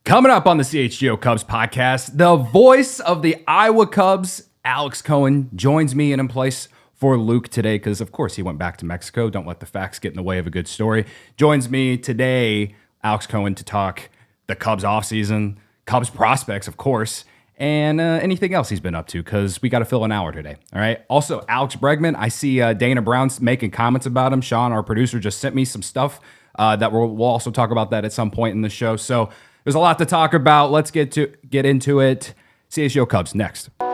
Coming up on the CHGO Cubs podcast, the voice of the Iowa Cubs, Alex Cohen, joins me in place for Luke today because, of course, he went back to Mexico. Don't let the facts get in the way of a good story. Joins me today, Alex Cohen, to talk the Cubs offseason, Cubs prospects, of course, and anything else he's been up to because we got to fill an hour today. All right. Also, Alex Bregman, I see Dana Brown's making comments about him. Sean, our producer, just sent me some stuff that we'll also talk about that at some point in the show. So there's a lot to talk about. Let's get into it. CHGO Cubs next. Short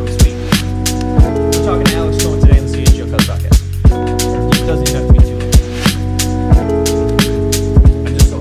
and sweet. We're talking to Alex Cohen today on the CHGO Cubs podcast. He doesn't have to be too late. I'm just so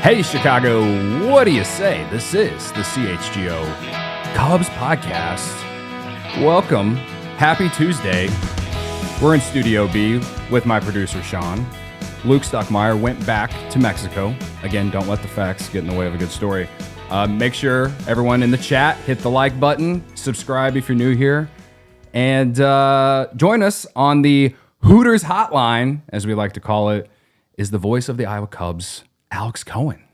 Hey, Chicago, what do you say? This is the CHGO Cubs Podcast. Welcome. Happy Tuesday. We're in Studio B with my producer, Sean. Luke Stuckmeyer went back to Mexico. Again, don't let the facts get in the way of a good story. Make sure everyone in the chat hit the like button, subscribe if you're new here, and join us on the Hooters Hotline, as we like to call it, is the voice of the Iowa Cubs, Alex Cohen.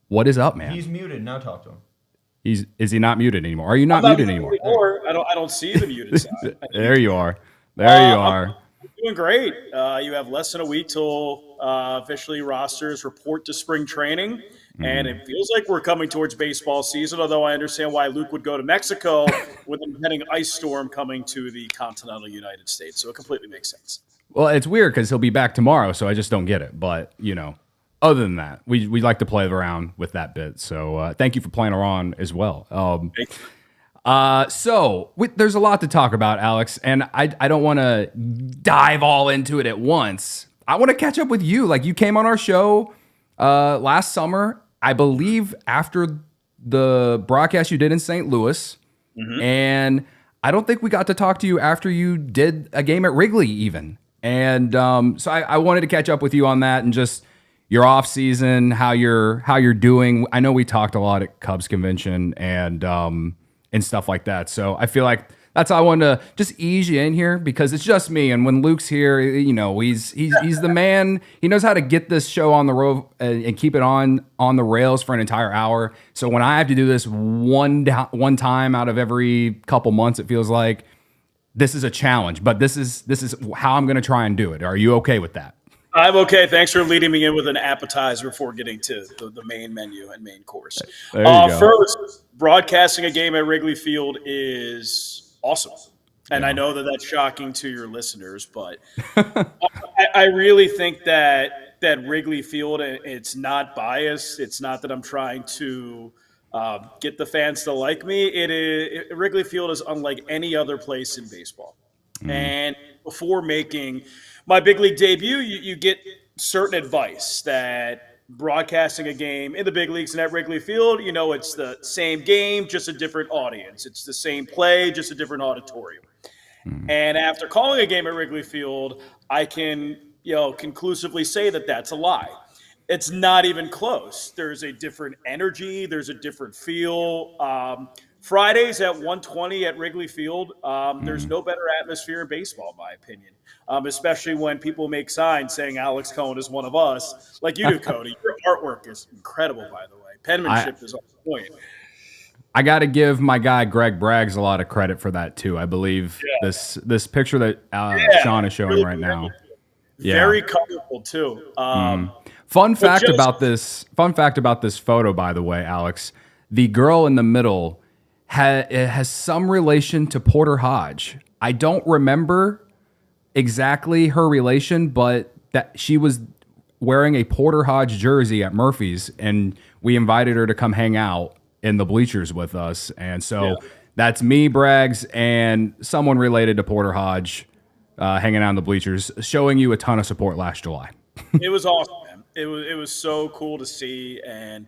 What is up, man? He's muted. Now talk to him. Is he not muted anymore? Are you not muted anymore? I don't see the muted side. There you are. There you are. I'm doing great. You have less than a week till officially rosters report to spring training, and it feels like we're coming towards baseball season. Although I understand why Luke would go to Mexico with an impending ice storm coming to the continental United States, so it completely makes sense. Well, it's weird because he'll be back tomorrow, so I just don't get it. But, you know, other than that, we like to play around with that bit. So thank you for playing around as well. There's a lot to talk about, Alex, and I don't want to dive all into it at once. I want to catch up with you. Like, you came on our show last summer, I believe, after the broadcast you did in St. Louis, and I don't think we got to talk to you after you did a game at Wrigley even. And so I wanted to catch up with you on that and just your off season, how you're doing. I know we talked a lot at Cubs convention and stuff like that. So I feel like that's how I wanted to just ease you in here because it's just me. And when Luke's here, you know, he's the man. He knows how to get this show on the road and keep it on the rails for an entire hour. So when I have to do this one time out of every couple months, it feels like this is a challenge, but this is how I'm going to try and do it. Are you okay with that? I'm okay. Thanks for leading me in with an appetizer before getting to the main menu and main course. There you go. First, broadcasting a game at Wrigley Field is awesome. And I know that that's shocking to your listeners, but I really think that Wrigley Field, it's not biased. It's not that I'm trying to get the fans to like me. Wrigley Field is unlike any other place in baseball. And before making my big league debut, you get certain advice that broadcasting a game in the big leagues and at Wrigley Field, you know, it's the same game, just a different audience. It's the same play, just a different auditorium. And after calling a game at Wrigley Field, I can, conclusively say that that's a lie. It's not even close. There's a different energy. There's a different feel. Fridays at 1:20 at Wrigley Field, there's no better atmosphere in baseball, in my opinion, especially when people make signs saying Alex Cohen is one of us, like you do, Cody. Your artwork is incredible, by the way. Penmanship is on point. I got to give my guy Greg Braggs a lot of credit for that, too. I believe this picture that Sean is showing right now. Very colorful, too. Fun fact about this photo, by the way, Alex, the girl in the middle has some relation to Porter Hodge. I don't remember exactly her relation, but that she was wearing a Porter Hodge jersey at Murphy's, and we invited her to come hang out in the bleachers with us. And so that's me, Braggs, and someone related to Porter Hodge hanging out in the bleachers, showing you a ton of support last July. It was awesome, man. It was so cool to see. And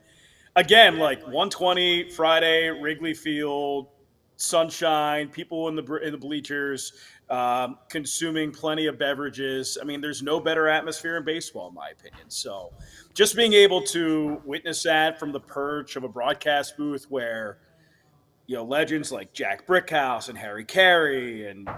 again, like 120 Friday, Wrigley Field, sunshine, people in the bleachers, consuming plenty of beverages. I mean, there's no better atmosphere in baseball, in my opinion. So, just being able to witness that from the perch of a broadcast booth, where legends like Jack Brickhouse and Harry Carey and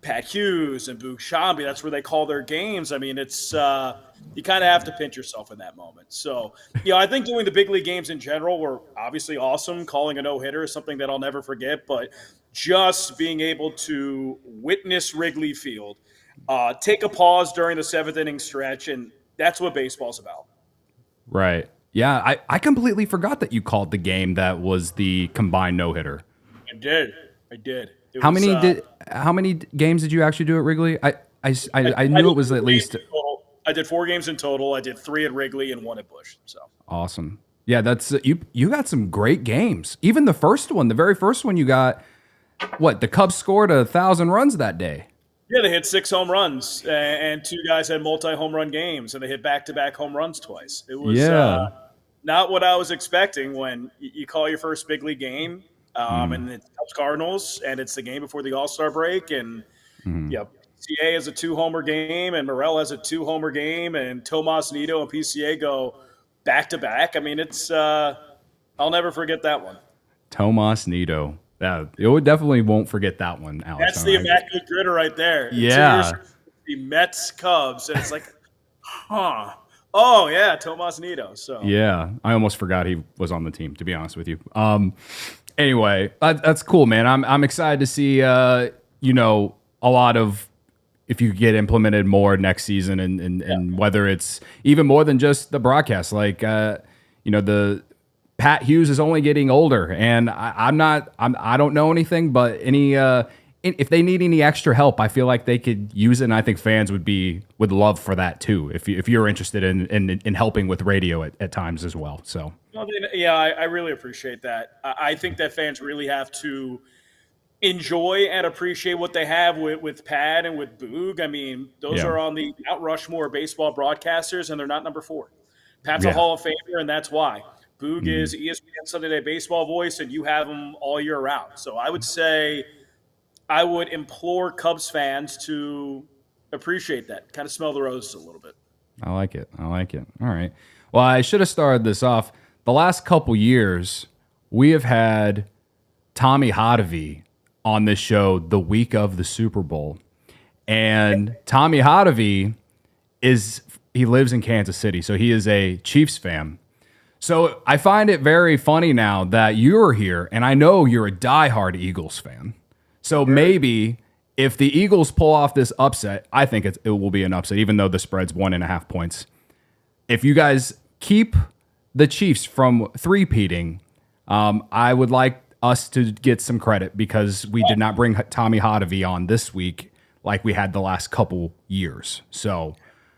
Pat Hughes and Boog Shambi, that's where they call their games. I mean, it's you kind of have to pinch yourself in that moment. So, I think doing the big league games in general were obviously awesome. Calling a no-hitter is something that I'll never forget, but just being able to witness Wrigley Field, take a pause during the seventh inning stretch, and that's what baseball's about. Right. Yeah, I completely forgot that you called the game that was the combined no-hitter. I did. How many games did you actually do at Wrigley? I knew it was at least. I did 4 games in total. I did 3 at Wrigley and 1 at Busch. So awesome. Yeah, that's you got some great games. Even the first one, the very first one, you got the Cubs scored 1,000 runs that day. Yeah, they hit 6 home runs, and 2 guys had multi-home run games, and they hit back-to-back home runs twice. It was not what I was expecting when you call your first big league game. And it's Cubs Cardinals, and it's the game before the All-Star break, and PCA has a 2-homer game, and Morel has a 2-homer game, and Tomas Nido and PCA go back to back. I mean, it's I'll never forget that one. Tomas Nido, you definitely won't forget that one, Alex. That's the immaculate gritter right there. Yeah, the Mets Cubs, and it's like, oh yeah, Tomas Nido. So yeah, I almost forgot he was on the team, to be honest with you. Anyway, that's cool, man. I'm excited to see, a lot of, if you get implemented more next season, and whether it's even more than just the broadcast. Like, the Pat Hughes is only getting older, and I don't know anything, but if they need any extra help, I feel like they could use it, and I think fans would love for that too. If you're interested in helping with radio at times as well. So. Yeah, I really appreciate that. I think that fans really have to enjoy and appreciate what they have with Pat and with Boog. I mean, those are on the Mount Rushmore of baseball broadcasters, and they're not number 4. Pat's a Hall of Famer, and that's why. Boog is ESPN Sunday Night Baseball voice, and you have him all year round. So I would say I would implore Cubs fans to appreciate that, kind of smell the roses a little bit. I like it. All right. Well, I should have started this off. The last couple years, we have had Tommy Hotovy on this show the week of the Super Bowl. And Tommy Hotovy he lives in Kansas City, so he is a Chiefs fan. So I find it very funny now that you're here, and I know you're a diehard Eagles fan. So maybe if the Eagles pull off this upset, I think it will be an upset, even though the spread's 1.5 points. If you guys keep the Chiefs from three-peating, I would like us to get some credit because we did not bring Tommy Hotovy on this week like we had the last couple years. So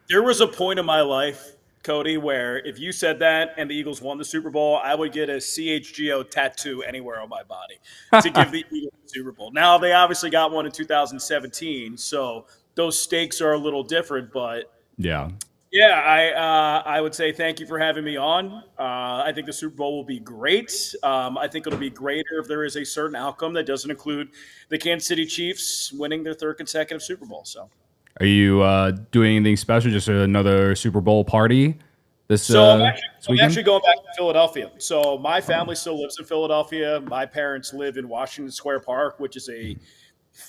there was a point in my life, Cody, where if you said that and the Eagles won the Super Bowl, I would get a CHGO tattoo anywhere on my body to give the Eagles the Super Bowl. Now, they obviously got one in 2017, so those stakes are a little different, but I would say thank you for having me on. I think the Super Bowl will be great. I think it'll be greater if there is a certain outcome that doesn't include the Kansas City Chiefs winning their 3rd consecutive Super Bowl. So, are you doing anything special? Just another Super Bowl party this I'm weekend? actually going back to Philadelphia. So my family still lives in Philadelphia. My parents live in Washington Square Park, which is a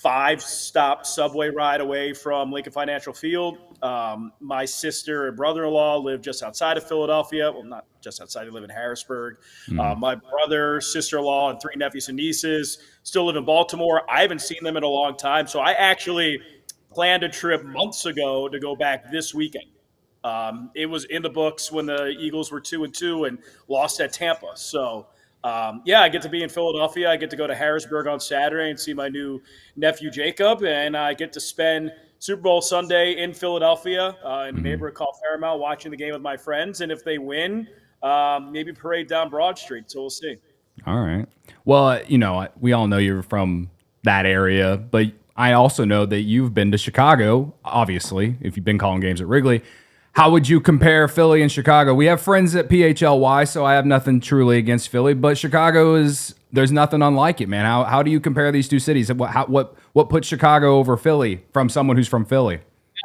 5-stop subway ride away from Lincoln Financial Field. My sister and brother-in-law live just outside of Philadelphia. Well, not just outside. They live in Harrisburg. My brother, sister-in-law, and 3 nephews and nieces still live in Baltimore. I haven't seen them in a long time. So I actually planned a trip months ago to go back this weekend. It was in the books when the Eagles were 2-2 and lost at Tampa. So, I get to be in Philadelphia. I get to go to Harrisburg on Saturday and see my new nephew, Jacob. And I get to spend Super Bowl Sunday in Philadelphia in a neighborhood called Fairmount watching the game with my friends. And if they win, maybe parade down Broad Street. So we'll see. All right. Well, we all know you're from that area, but I also know that you've been to Chicago, obviously, if you've been calling games at Wrigley. How would you compare Philly and Chicago? We have friends at PHLY, so I have nothing truly against Philly, but Chicago there's nothing unlike it, man. How do you compare these two cities? What puts Chicago over Philly from someone who's from Philly?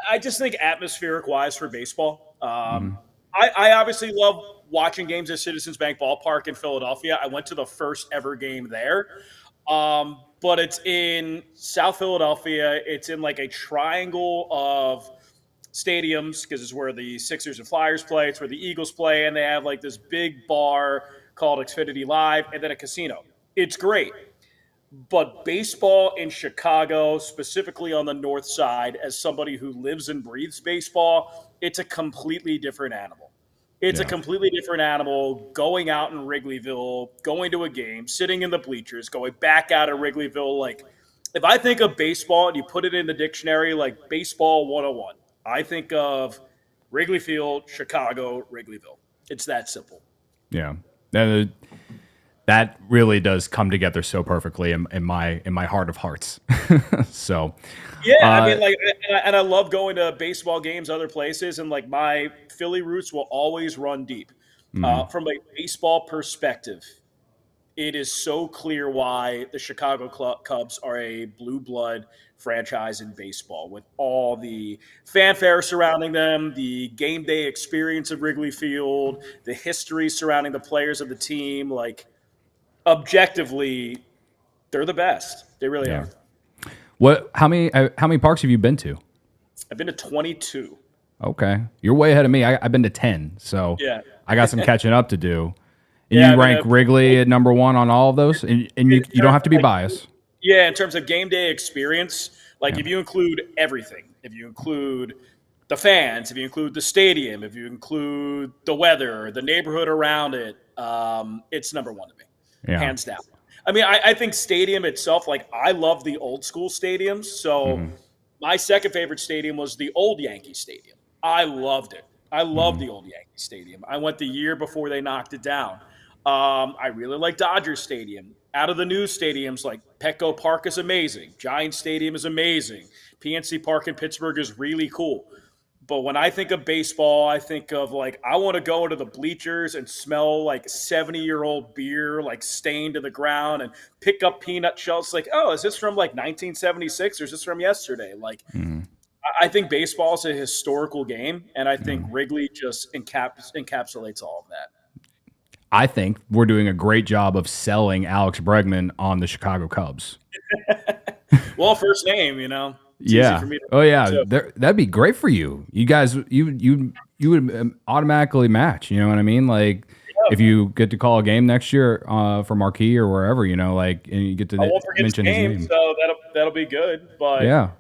I just think atmospheric wise for baseball. I obviously love watching games at Citizens Bank Ballpark in Philadelphia. I went to the first ever game there. But it's in South Philadelphia. It's in like a triangle of stadiums because it's where the Sixers and Flyers play. It's where the Eagles play. And they have like this big bar called Xfinity Live and then a casino. It's great. But baseball in Chicago, specifically on the north side, as somebody who lives and breathes baseball, it's a completely different animal. It's a completely different animal going out in Wrigleyville, going to a game, sitting in the bleachers, going back out of Wrigleyville. Like, if I think of baseball and you put it in the dictionary, like baseball 101, I think of Wrigley Field, Chicago, Wrigleyville. It's that simple. Yeah. That really does come together so perfectly in my heart of hearts. So, yeah, I mean, like, and I love going to baseball games other places, and like my Philly roots will always run deep. From a baseball perspective, it is so clear why the Chicago Cubs are a blue blood franchise in baseball, with all the fanfare surrounding them, the game day experience of Wrigley Field, the history surrounding the players of the team. Like, objectively, they're the best. They really are. How many parks have you been to? I've been to 22. Okay, you're way ahead of me. I've been to 10, so yeah. I got some catching up to do. And you rank Wrigley at number one on all of those, and you don't have to be biased. Yeah, in terms of game day experience, like if you include everything, if you include the fans, if you include the stadium, if you include the weather, the neighborhood around it, it's number one to me, hands down. I mean, I think stadium itself, like I love the old school stadiums. So my second favorite stadium was the old Yankee Stadium. I loved it. I loved the old Yankee Stadium. I went the year before they knocked it down. I really like Dodger Stadium. Out of the new stadiums, like Petco Park is amazing. Giant Stadium is amazing. PNC Park in Pittsburgh is really cool. But when I think of baseball, I think of like, I want to go into the bleachers and smell like 70-year-old beer, like stained to the ground, and pick up peanut shells. Like, oh, is this from like 1976 or is this from yesterday? Like, I think baseball is a historical game, and I think Wrigley just encapsulates all of that. I think we're doing a great job of selling Alex Bregman on the Chicago Cubs. Well, first name, you know. Yeah. That'd be great for you. You guys, you would automatically match. You know what I mean? Like if you get to call a game next year for Marquee or wherever, you know, like, and you get to mention his name. So that'll be good. But yeah.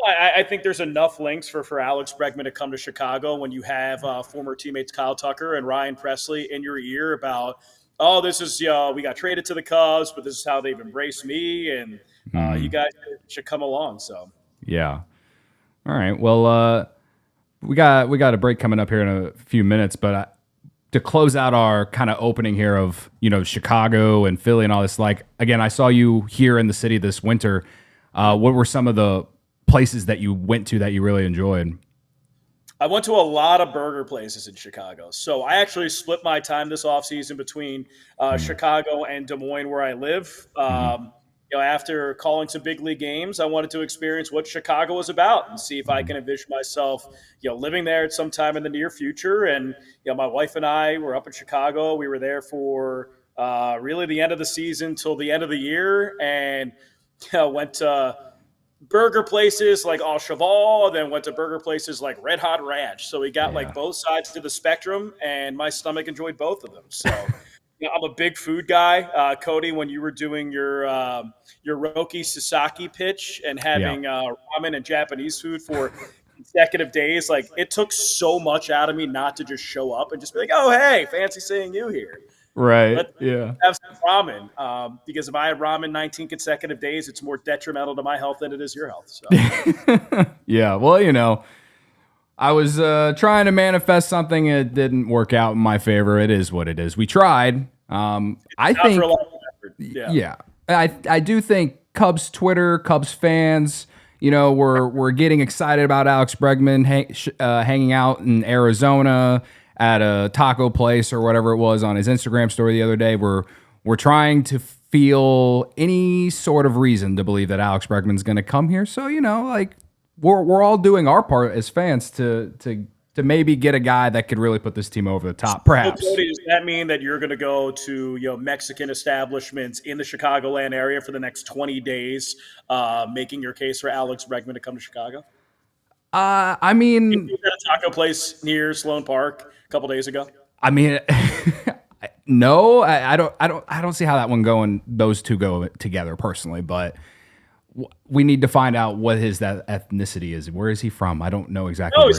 I think there's enough links for Alex Bregman to come to Chicago when you have former teammates Kyle Tucker and Ryan Presley in your ear about, oh, this is we got traded to the Cubs, but this is how they've embraced me, and you guys should come along. So yeah, all right. Well, we got a break coming up here in a few minutes, but to close out our kind of opening here of Chicago and Philly and all this, like again, I saw you here in the city this winter. What were some of the places that you went to that you really enjoyed? I went to a lot of burger places in Chicago. So I actually split my time this offseason between Chicago and Des Moines, where I live. After calling some big league games, I wanted to experience what Chicago was about and see if I can envision myself, living there at some time in the near future. And, my wife and I were up in Chicago. We were there for really the end of the season till the end of the year, and went to burger places like Au Cheval, then went to burger places like Red Hot Ranch. So we got like both sides to the spectrum, and my stomach enjoyed both of them. So I'm a big food guy. Cody, when you were doing your Roki Sasaki pitch and having ramen and Japanese food for consecutive days, like it took so much out of me not to just show up and just be like, oh, hey, fancy seeing you here. Right. Have some ramen. Because if I have ramen 19 consecutive days, it's more detrimental to my health than it is your health. So. Yeah. Well, I was trying to manifest something. It didn't work out in my favor. It is what it is. We tried. I think. For a lot of effort. Yeah. I do think Cubs Twitter, Cubs fans, we're getting excited about Alex Bregman hanging out in Arizona at a taco place or whatever it was on his Instagram story the other day. We're trying to feel any sort of reason to believe that Alex Bregman's going to come here. So, we're all doing our part as fans to maybe get a guy that could really put this team over the top, perhaps. So, Cody, does that mean that you're going to go to Mexican establishments in the Chicagoland area for the next 20 days, making your case for Alex Bregman to come to Chicago? I mean, you were at a taco place near Sloan Park a couple days ago. I mean, no, I don't see how that one those two go together personally, but we need to find out what that ethnicity is. Where is he from? I don't know exactly. No,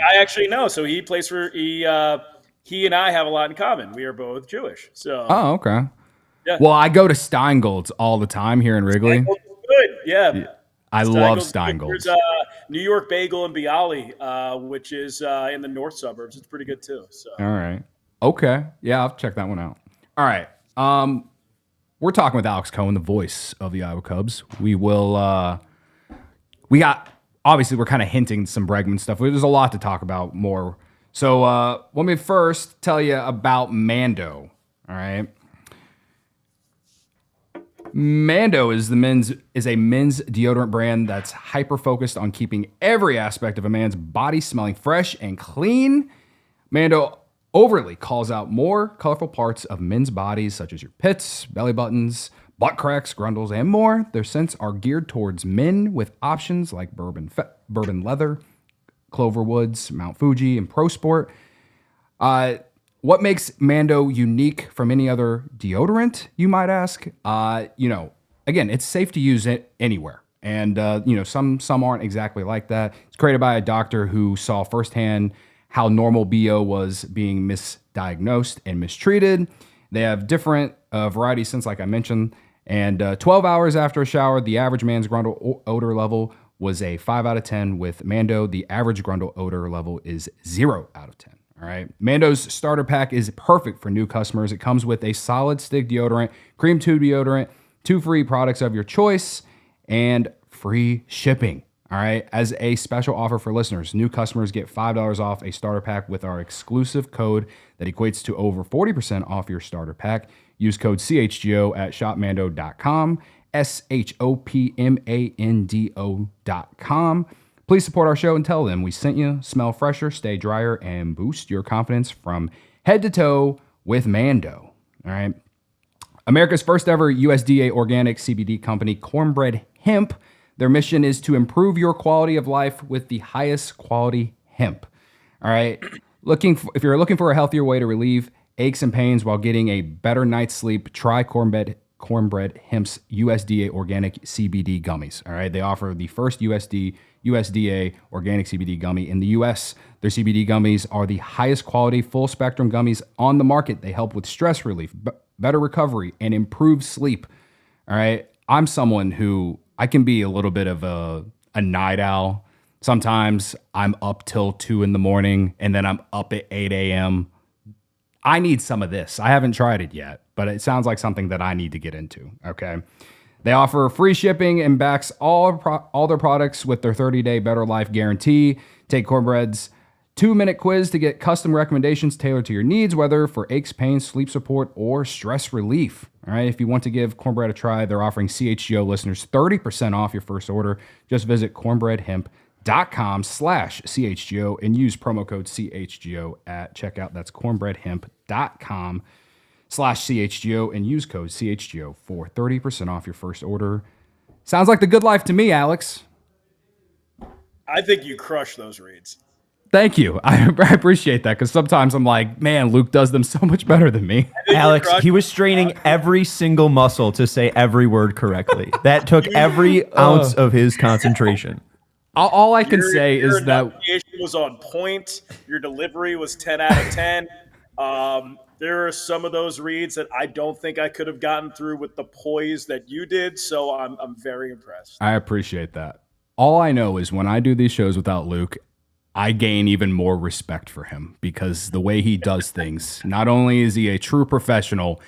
I actually know. So he plays for he and I have a lot in common. We are both Jewish. So. Oh, okay. Yeah. Well, I go to Steingold's all the time here in Wrigley. Good. Yeah. I love Steingold's. There's New York Bagel in Bialy, which is in the north suburbs. It's pretty good too. So. All right. Okay. Yeah, I'll check that one out. All right. We're talking with Alex Cohen, the voice of the Iowa Cubs. We're kind of hinting some Bregman stuff. There's a lot to talk about more. So let me first tell you about Mando. All right. Mando is a men's deodorant brand that's hyper focused on keeping every aspect of a man's body smelling fresh and clean. Mando overly calls out more colorful parts of men's bodies, such as your pits, belly buttons, butt cracks, grundles, and more. Their scents are geared towards men with options like bourbon leather, Cloverwoods, Mount Fuji, and Pro Sport. What makes Mando unique from any other deodorant, you might ask? Again, it's safe to use it anywhere. And, some aren't exactly like that. It's created by a doctor who saw firsthand how normal BO was being misdiagnosed and mistreated. They have different variety scents, like I mentioned. And 12 hours after a shower, the average man's grundle odor level was a 5 out of 10. With Mando, the average grundle odor level is 0 out of 10. All right. Mando's starter pack is perfect for new customers. It comes with a solid stick deodorant, cream tube deodorant, 2 free products of your choice, and free shipping. All right. As a special offer for listeners, new customers get $5 off a starter pack with our exclusive code that equates to over 40% off your starter pack. Use code CHGO at shopmando.com, shopmando.com. Please support our show and tell them we sent you. Smell fresher, stay drier, and boost your confidence from head to toe with Mando. All right. America's first ever USDA organic CBD company, Cornbread Hemp. Their mission is to improve your quality of life with the highest quality hemp. All right. If you're looking for a healthier way to relieve aches and pains while getting a better night's sleep, try Cornbread Hemp's USDA organic CBD gummies. All right. They offer the first USDA organic CBD gummy in the U.S. Their CBD gummies are the highest quality full spectrum gummies on the market. They help with stress relief, better recovery, and improved sleep. All right. I'm someone who I can be a little bit of a night owl. Sometimes I'm up till 2 a.m. and then I'm up at 8 a.m. I need some of this. I haven't tried it yet, but it sounds like something that I need to get into. Okay. They offer free shipping and backs all their products with their 30-day Better Life guarantee. Take Cornbread's 2-minute quiz to get custom recommendations tailored to your needs, whether for aches, pains, sleep support, or stress relief. All right. If you want to give Cornbread a try, they're offering CHGO listeners 30% off your first order. Just visit cornbreadhemp.com/CHGO and use promo code CHGO at checkout. That's cornbreadhemp.com/CHGO and use code CHGO for 30% off your first order. Sounds like the good life to me, Alex. I think you crush those reads. Thank you. I appreciate that, because sometimes I'm like, man, Luke does them so much better than me. Alex, he was straining every single muscle to say every word correctly. That took every ounce of his concentration. All I can say is that your enunciation was on point. Your delivery was 10 out of 10. There are some of those reads that I don't think I could have gotten through with the poise that you did, so I'm very impressed. I appreciate that. All I know is when I do these shows without Luke, I gain even more respect for him, because the way he does things, not only is he a true professional,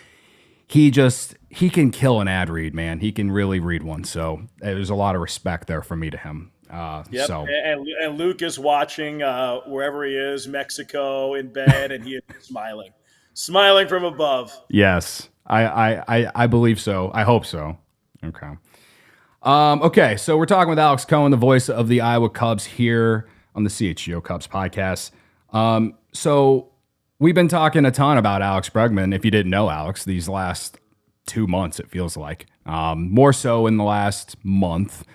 he can kill an ad read, man. He can really read one. So there's a lot of respect there from me to him. Yep. So And Luke is watching wherever he is, Mexico, in bed, and he is smiling from above. yes, I believe so. I hope so. Okay. Okay, so we're talking with Alex Cohen, the voice of the Iowa Cubs here on the CHGO Cubs podcast. So we've been talking a ton about Alex Bregman. If you didn't know Alex, these last 2 months, it feels like more so in the last month.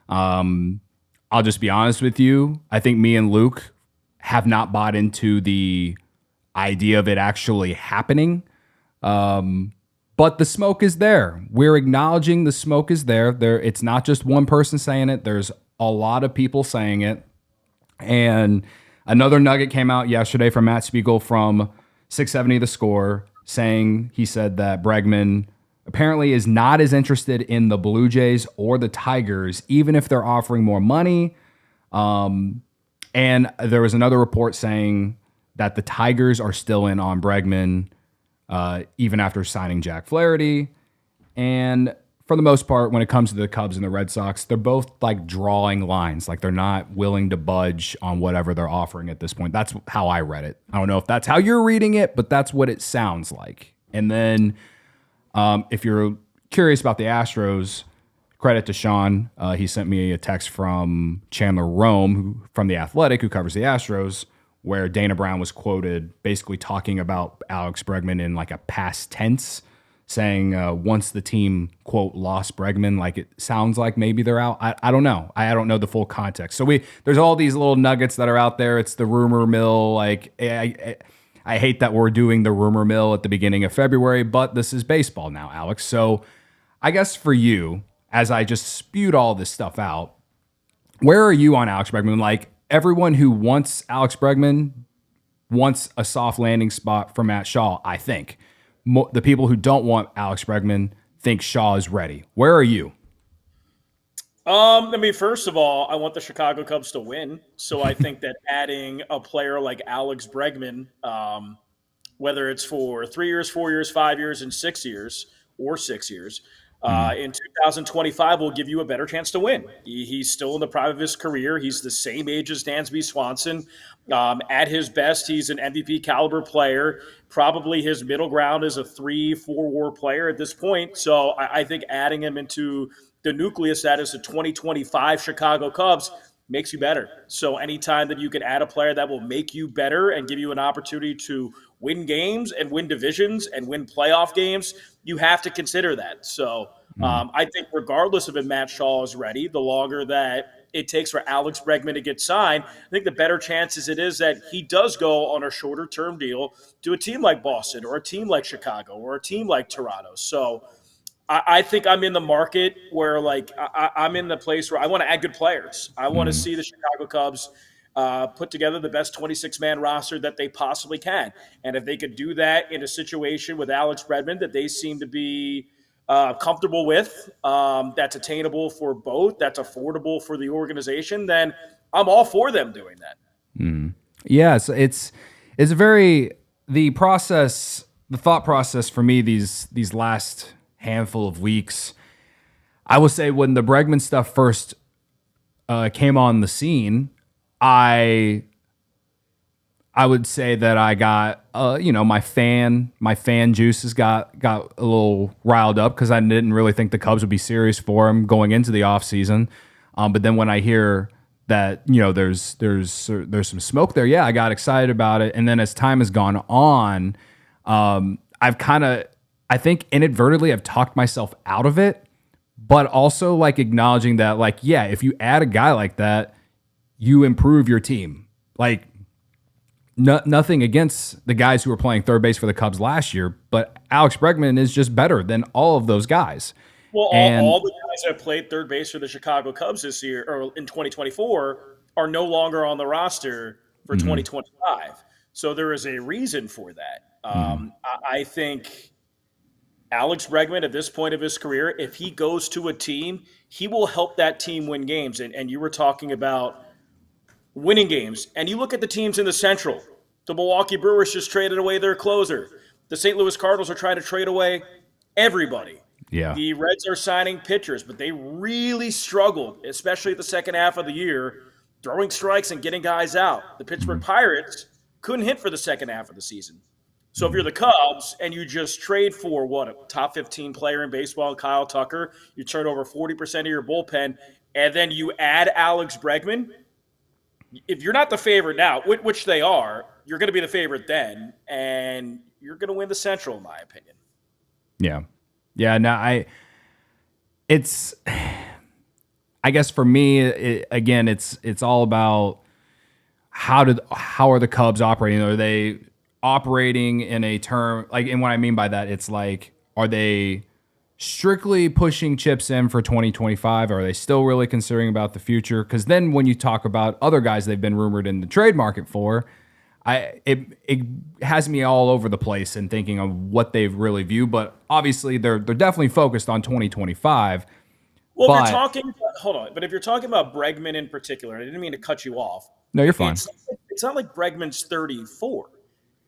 I'll just be honest with you. I think me and Luke have not bought into the idea of it actually happening. But the smoke is there. We're acknowledging the smoke is there. It's not just one person saying it. There's a lot of people saying it. And another nugget came out yesterday from Matt Spiegel from 670 The Score, saying he said that Bregman apparently is not as interested in the Blue Jays or the Tigers, even if they're offering more money. And there was another report saying that the Tigers are still in on Bregman, even after signing Jack Flaherty. And for the most part, when it comes to the Cubs and the Red Sox, they're both like drawing lines. Like they're not willing to budge on whatever they're offering at this point. That's how I read it. I don't know if that's how you're reading it, but that's what it sounds like. And then if you're curious about the Astros, credit to Sean. He sent me a text from Chandler Rome from The Athletic, who covers the Astros, where Dana Brown was quoted basically talking about Alex Bregman in like a past tense, saying once the team, quote, lost Bregman, like it sounds like maybe they're out. I don't know. I don't know the full context. So there's all these little nuggets that are out there. It's the rumor mill. Like I hate that we're doing the rumor mill at the beginning of February, but this is baseball now, Alex. So I guess for you, as I just spewed all this stuff out, where are you on Alex Bregman? Like everyone who wants Alex Bregman wants a soft landing spot for Matt Shaw, I think. The people who don't want Alex Bregman think Shaw is ready. Where are you? First of all, I want the Chicago Cubs to win. So I think that adding a player like Alex Bregman, whether it's for 3 years, 4 years, 5 years, and 6 years, or 6 years, in 2025 will give you a better chance to win. He's still in the prime of his career. He's the same age as Dansby Swanson. At his best, he's an MVP caliber player. Probably his middle ground is a 3-4 WAR player at this point. So I think adding him into the nucleus that is the 2025 Chicago Cubs makes you better. So anytime that you can add a player that will make you better and give you an opportunity to win games and win divisions and win playoff games, you have to consider that. So I think regardless of if Matt Shaw is ready, the longer that it takes for Alex Bregman to get signed, I think the better chances it is that he does go on a shorter term deal to a team like Boston or a team like Chicago or a team like Toronto. So I think I'm in the market where I'm in the place where I want to add good players. I want to see the Chicago Cubs put together the best 26-man roster that they possibly can. And if they could do that in a situation with Alex Bregman that they seem to be comfortable with, that's attainable for both, that's affordable for the organization, then I'm all for them doing that. Yes, it's a very the thought process for me these last handful of weeks. I will say when the Bregman stuff first came on the scene, I would say that I got my fan juices got a little riled up because I didn't really think the Cubs would be serious for him going into the offseason. But then when I hear that there's some smoke there, yeah, I got excited about it. And then as time has gone on, I think inadvertently I've talked myself out of it, but also like acknowledging that if you add a guy like that, you improve your team. Like nothing against the guys who were playing third base for the Cubs last year, but Alex Bregman is just better than all of those guys. Well, all the guys that played third base for the Chicago Cubs this year or in 2024 are no longer on the roster for 2025. So there is a reason for that. I think Alex Bregman at this point of his career, if he goes to a team, he will help that team win games. And you were talking about winning games. And you look at the teams in the Central. The Milwaukee Brewers just traded away their closer. The St. Louis Cardinals are trying to trade away Everybody. Yeah. The Reds are signing pitchers, but they really struggled, especially at the second half of the year, throwing strikes and getting guys out. The Pittsburgh Pirates couldn't hit for the second half of the season. So if you're the Cubs and you just trade for a top 15 player in baseball, Kyle Tucker, you turn over 40% of your bullpen, and then you add Alex Bregman, if you're not the favorite now, which they are, you're going to be the favorite then, and you're going to win the Central, in my opinion. Yeah. Yeah, no, I guess for me, it's all about how are the Cubs operating? Are they operating in a term, like, and what I mean by that, it's like, are they strictly pushing chips in for 2025? Or are they still really considering about the future? Because then when you talk about other guys they've been rumored in the trade market for, it has me all over the place and thinking of what they've really viewed. But obviously they're definitely focused on 2025. Well, if you're talking about Bregman in particular, I didn't mean to cut you off. No, you're fine. It's not like Bregman's 34.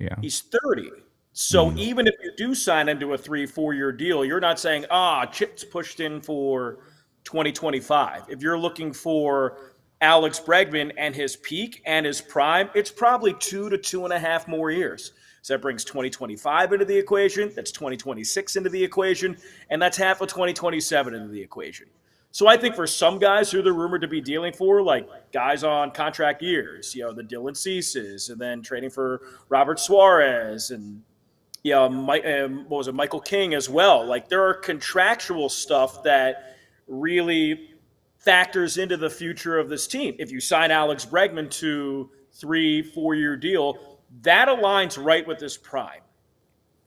Yeah. He's 30. So even if you do sign into a 3-4 year deal, you're not saying, chips pushed in for 2025. If you're looking for Alex Bregman and his peak and his prime, it's probably 2 to 2.5 more years. So that brings 2025 into the equation. That's 2026 into the equation. And that's half of 2027 into the equation. So I think for some guys who they're rumored to be dealing for, like guys on contract years, the Dylan Ceases, and then trading for Robert Suarez and Michael King as well. Like, there are contractual stuff that really factors into the future of this team. If you sign Alex Bregman to 3-4 year deal, that aligns right with this prime.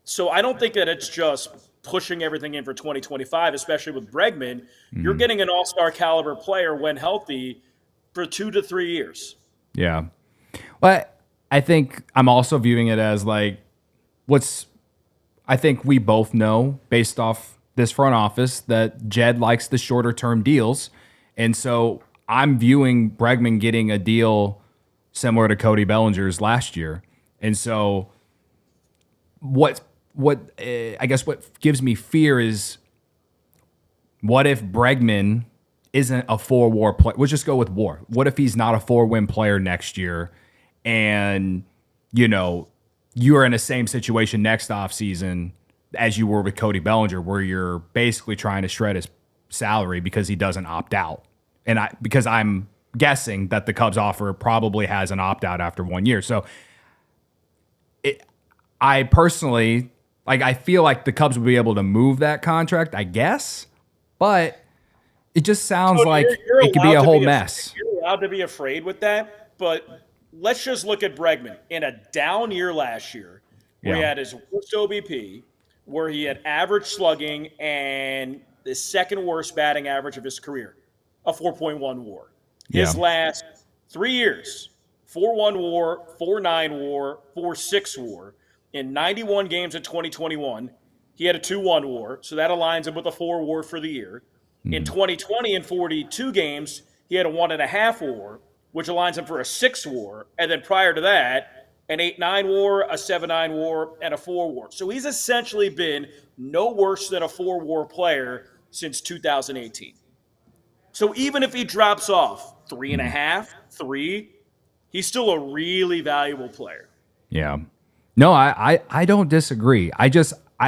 So I don't think that it's just pushing everything in for 2025, especially with Bregman. You're getting an all-star caliber player when healthy for 2 to 3 years. Yeah. Well, I think I'm also viewing it as like I think we both know based off this front office that Jed likes the shorter term deals. And so I'm viewing Bregman getting a deal similar to Cody Bellinger's last year. And so what gives me fear is, what if Bregman isn't a 4-WAR player? Let's just go with WAR. What if he's not a 4-win player next year, and you're in the same situation next offseason as you were with Cody Bellinger, where you're basically trying to shred his salary because he doesn't opt out. And because I'm guessing that the Cubs offer probably has an opt out after 1 year. So I personally, I feel like the Cubs would be able to move that contract, I guess, but it just sounds like it could be a whole mess. You're allowed to be afraid with that, but let's just look at Bregman. In a down year last year, where he had his worst OBP, where he had average slugging and the second worst batting average of his career, a 4.1 WAR. His last 3 years, 4.1 WAR, 4.9 WAR, 4.6 WAR. In 91 games in 2021, he had a 2.1 WAR, so that aligns him with a 4 WAR for the year. In 2020, in 42 games, he had a 1.5 WAR, which aligns him for a 6 WAR. And then prior to that, an 8.9 WAR, a 7.9 WAR, and a 4 WAR. So he's essentially been no worse than a 4 WAR player since 2018. So even if he drops off 3.5, 3, he's still a really valuable player. Yeah. No, I don't disagree. I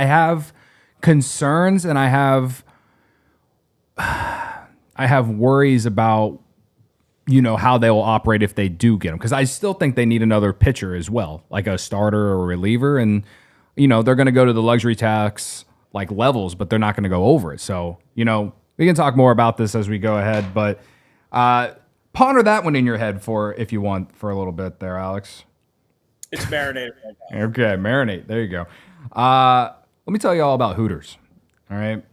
have concerns, and I have worries about how they will operate if they do get him, because I still think they need another pitcher as well, like a starter or a reliever, and they're going to go to the luxury tax levels, but they're not going to go over it. So we can talk more about this as we go ahead, but ponder that one in your head if you want for a little bit there, Alex. It's marinated right now. Okay, marinate. There you go. Let me tell you all about Hooters. All right.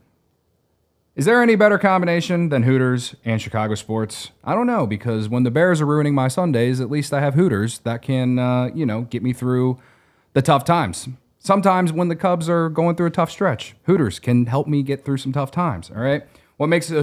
Is there any better combination than Hooters and Chicago sports? I don't know, because when the Bears are ruining my Sundays, at least I have Hooters that can, get me through the tough times. Sometimes when the Cubs are going through a tough stretch, Hooters can help me get through some tough times. All right. What makes the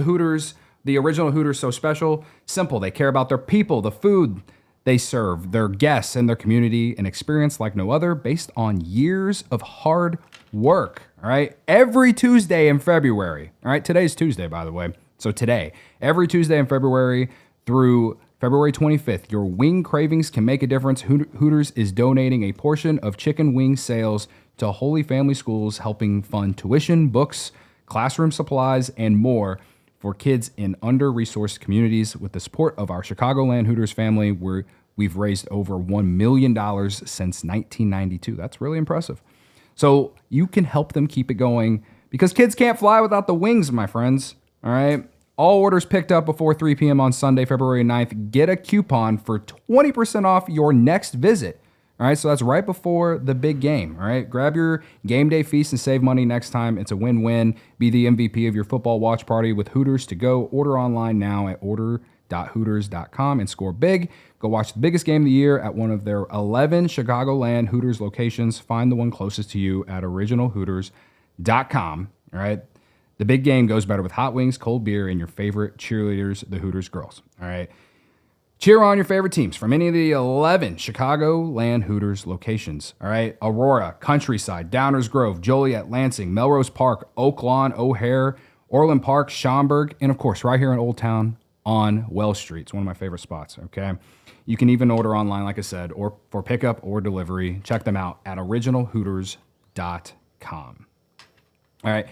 original Hooters so special? Simple. They care about their people, the food. They serve their guests and their community an experience like no other based on years of hard work. All right. Every Tuesday in February. All right. Today's Tuesday, by the way. So today, every Tuesday in February through February 25th, your wing cravings can make a difference. Hooters is donating a portion of chicken wing sales to Holy Family Schools, helping fund tuition, books, classroom supplies, and more for kids in under-resourced communities. With the support of our Chicagoland Hooters family, we've raised over $1 million since 1992. That's really impressive. So you can help them keep it going because kids can't fly without the wings, my friends. All right. All orders picked up before 3 p.m. on Sunday, February 9th, get a coupon for 20% off your next visit. All right, so that's right before the big game. All right, grab your game day feast and save money next time. It's a win-win. Be the MVP of your football watch party with Hooters to go. Order online now at order.hooters.com and score big. Go watch the biggest game of the year at one of their 11 Chicagoland Hooters locations. Find the one closest to you at originalhooters.com. All right. The big game goes better with hot wings, cold beer, and your favorite cheerleaders, the Hooters girls. All right. Cheer on your favorite teams from any of the 11 Chicagoland Hooters locations. All right. Aurora, Countryside, Downers Grove, Joliet, Lansing, Melrose Park, Oak Lawn, O'Hare, Orland Park, Schaumburg, and of course, right here in Old Town on Wells Street. It's one of my favorite spots. Okay. You can even order online, like I said, or for pickup or delivery. Check them out at originalhooters.com. All right.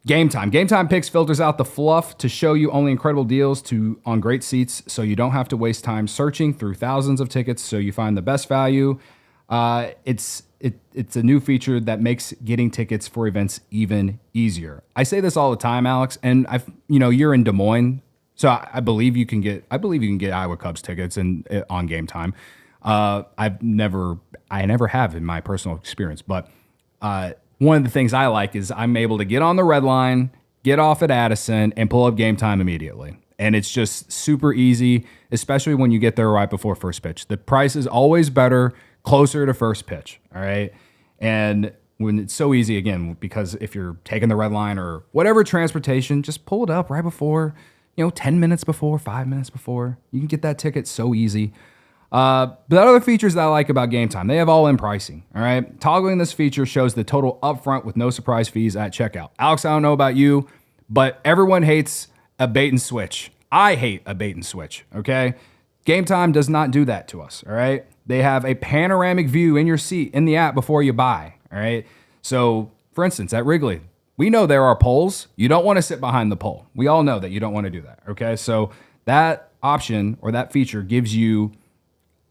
Game Time. Game Time Picks filters out the fluff to show you only incredible deals on great seats, so you don't have to waste time searching through thousands of tickets so you find the best value. It's a new feature that makes getting tickets for events even easier. I say this all the time, Alex, and you're in Des Moines, so I believe you can get Iowa Cubs tickets on Game Time. I never have in my personal experience, but one of the things I like is I'm able to get on the red line, get off at Addison, and pull up Game Time immediately. And it's just super easy, especially when you get there right before first pitch. The price is always better closer to first pitch, all right? And when it's so easy, again, because if you're taking the red line or whatever transportation, just pull it up right before, 10 minutes before, 5 minutes before. You can get that ticket so easy. But the other features that I like about Game Time, they have all-in pricing, all right? Toggling this feature shows the total upfront with no surprise fees at checkout. Alex, I don't know about you, but everyone hates a bait and switch. I hate a bait and switch, okay? Game Time does not do that to us, all right? They have a panoramic view in your seat in the app before you buy, all right? So, for instance, at Wrigley, we know there are poles. You don't want to sit behind the pole. We all know that you don't want to do that, okay? So that option or that feature gives you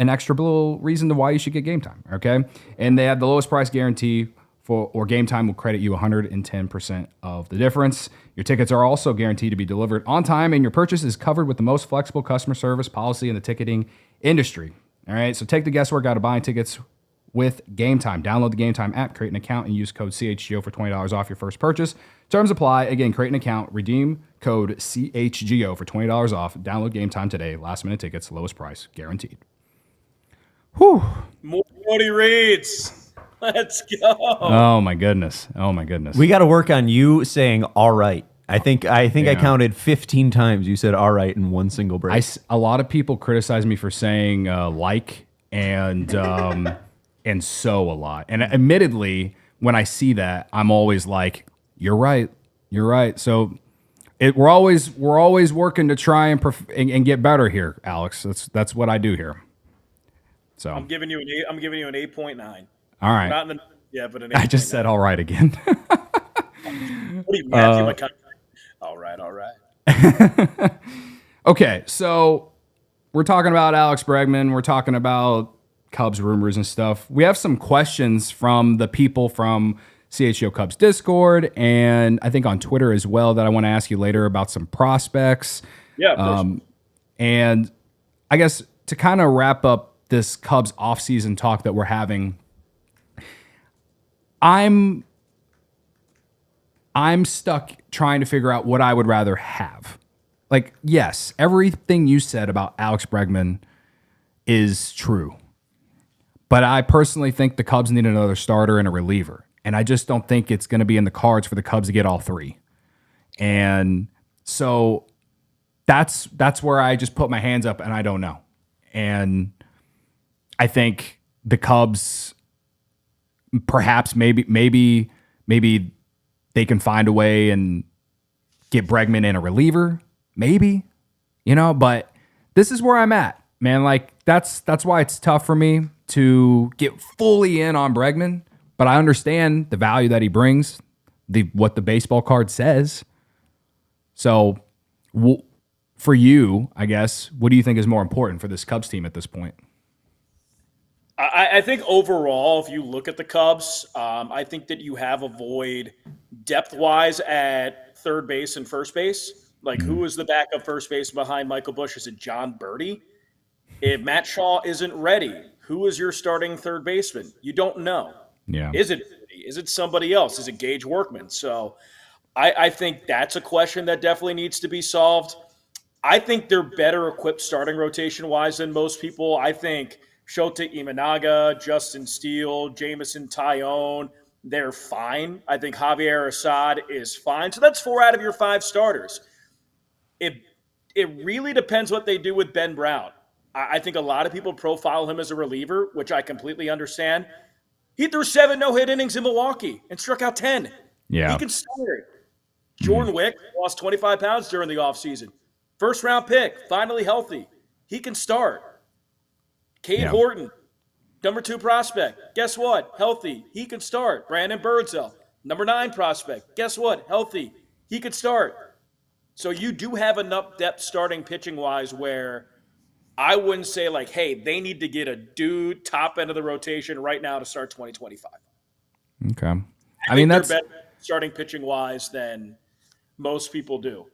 an extra little reason to why you should get Game Time, okay? And they have the lowest price guarantee or Game Time will credit you 110% of the difference. Your tickets are also guaranteed to be delivered on time, and your purchase is covered with the most flexible customer service policy in the ticketing industry, all right? So take the guesswork out of buying tickets with Game Time. Download the Game Time app, create an account, and use code CHGO for $20 off your first purchase. Terms apply. Again, create an account, redeem code CHGO for $20 off. Download Game Time today. Last minute tickets, lowest price, guaranteed. Whew. More Cody reads. Let's go. Oh my goodness. We got to work on you saying "all right." I think I counted 15 times you said "all right" in one single break. A lot of people criticize me for saying like and and so a lot. And admittedly, when I see that, I'm always like, "You're right. So we're always working to try and get better here, Alex. That's what I do here. So I'm giving you an 8.9. All right. Not in the, but an 8.9. I just said all right again. What are you, Matthew McConaughey? All right. Okay, so we're talking about Alex Bregman. We're talking about Cubs rumors and stuff. We have some questions from the people from CHGO Cubs Discord and I think on Twitter as well that I want to ask you later about some prospects. Yeah, of course. And I guess to kind of wrap up this Cubs offseason talk that we're having, I'm stuck trying to figure out what I would rather have. Like, yes, everything you said about Alex Bregman is true. But I personally think the Cubs need another starter and a reliever. And I just don't think it's going to be in the cards for the Cubs to get all three. And so that's where I just put my hands up and I don't know. And I think the Cubs perhaps maybe they can find a way and get Bregman in a reliever, maybe, but this is where I'm at, man. Like that's why it's tough for me to get fully in on Bregman, but I understand the value that he brings, what the baseball card says. So for you, I guess, what do you think is more important for this Cubs team at this point? I think overall, if you look at the Cubs, I think that you have a void depth-wise at third base and first base. Like, who is the backup first base behind Michael Busch? Is it John Birdie? If Matt Shaw isn't ready, who is your starting third baseman? You don't know. Yeah. Is it somebody else? Is it Gage Workman? So I think that's a question that definitely needs to be solved. I think they're better equipped starting rotation-wise than most people. I think Shota Imanaga, Justin Steele, Jamison Tyone, they're fine. I think Javier Assad is fine. So that's 4 out of your 5 starters. It really depends what they do with Ben Brown. I think a lot of people profile him as a reliever, which I completely understand. He threw 7 no-hit innings in Milwaukee and struck out 10. Yeah. He can start. Jordan Wick lost 25 pounds during the offseason. First-round pick, finally healthy. He can start. Cade Horton, number 2 prospect. Guess what? Healthy. He can start. Brandon Birdsell, number 9 prospect. Guess what? Healthy. He could start. So you do have enough depth starting pitching-wise where I wouldn't say like, hey, they need to get a dude top end of the rotation right now to start 2025. Okay. I mean, that's better starting pitching-wise than most people do.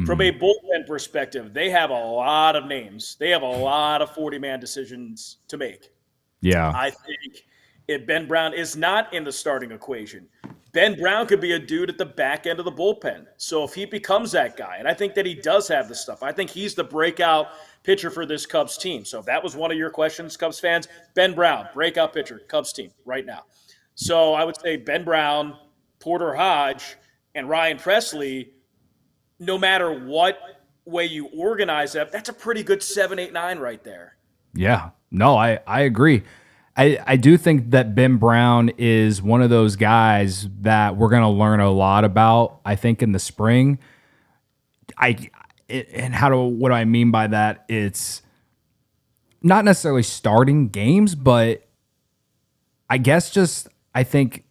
From a bullpen perspective, they have a lot of names. They have a lot of 40-man decisions to make. Yeah. I think if Ben Brown is not in the starting equation, Ben Brown could be a dude at the back end of the bullpen. So if he becomes that guy, and I think that he does have the stuff, I think he's the breakout pitcher for this Cubs team. So if that was one of your questions, Cubs fans, Ben Brown, breakout pitcher, Cubs team right now. So I would say Ben Brown, Porter Hodge, and Ryan Presley, no matter what way you organize that, that's a pretty good 7, 8, 9 right there. Yeah. No, I agree. I do think that Ben Brown is one of those guys that we're going to learn a lot about, I think, in the spring. What do I mean by that? It's not necessarily starting games, but I guess I think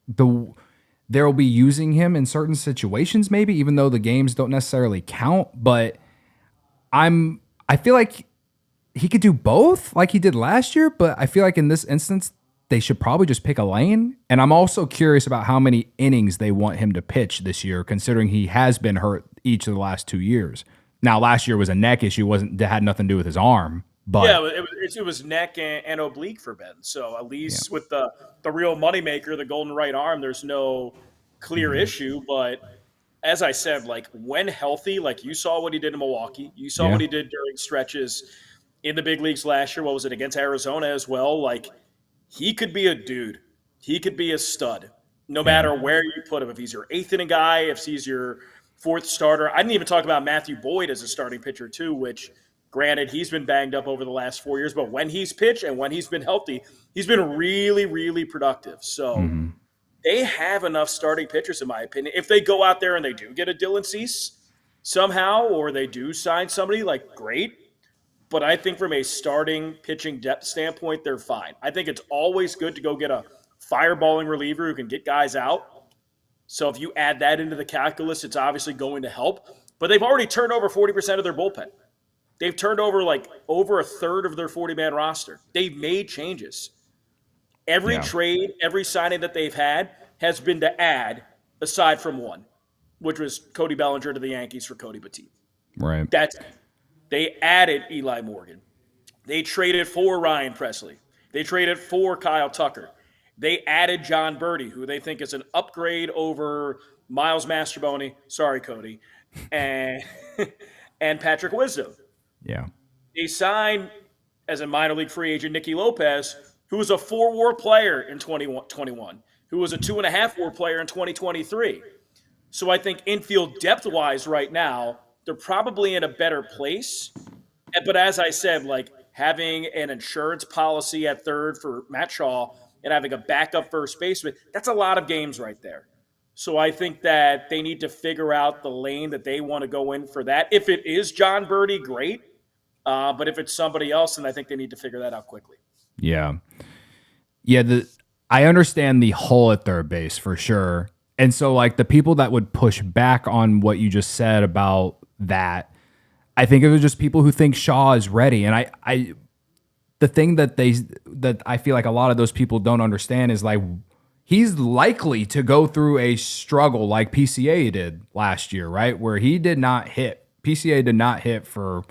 they'll be using him in certain situations, maybe, even though the games don't necessarily count. But I feel like he could do both like he did last year, but I feel like in this instance, they should probably just pick a lane. And I'm also curious about how many innings they want him to pitch this year, considering he has been hurt each of the last 2 years. Now, last year was a neck issue, had nothing to do with his arm. But yeah, it was neck and oblique for Ben. So at least with the real moneymaker, the golden right arm, there's no clear issue. But as I said, like when healthy, like you saw what he did in Milwaukee, you saw what he did during stretches in the big leagues last year. What was it, against Arizona as well? Like he could be a dude. He could be a stud no matter where you put him. If he's your 8th inning guy, if he's your 4th starter. I didn't even talk about Matthew Boyd as a starting pitcher too, which granted, he's been banged up over the last 4 years, but when he's pitched and when he's been healthy, he's been really, really productive. So they have enough starting pitchers, in my opinion. If they go out there and they do get a Dylan Cease somehow, or they do sign somebody, like, great. But I think from a starting pitching depth standpoint, they're fine. I think it's always good to go get a fireballing reliever who can get guys out. So if you add that into the calculus, it's obviously going to help. But they've already turned over 40% of their bullpen. They've turned over over a third of their 40-man roster. They've made changes. Every trade, every signing that they've had has been to add, aside from one, which was Cody Bellinger to the Yankees for Cody Battiste. Right. They added Eli Morgan. They traded for Ryan Presley. They traded for Kyle Tucker. They added John Birdie, who they think is an upgrade over Miles Mastrobone. Sorry, Cody. And Patrick Wisdom. Yeah. They signed, as a minor league free agent, Nicky Lopez, who was a 4-WAR player in 2021, who was a 2.5-WAR player in 2023. So I think infield depth-wise right now, they're probably in a better place. But as I said, having an insurance policy at third for Matt Shaw, and having a backup first baseman, that's a lot of games right there. So I think that they need to figure out the lane that they want to go in for that. If it is John Birdie, great. But if it's somebody else, then I think they need to figure that out quickly. Yeah. Yeah, I understand the hole at third base for sure. And so like the people that would push back on what you just said about that, I think it was just people who think Shaw is ready. And I the thing that I feel like a lot of those people don't understand is like he's likely to go through a struggle like PCA did last year, right? Where he did not hit. PCA did not hit for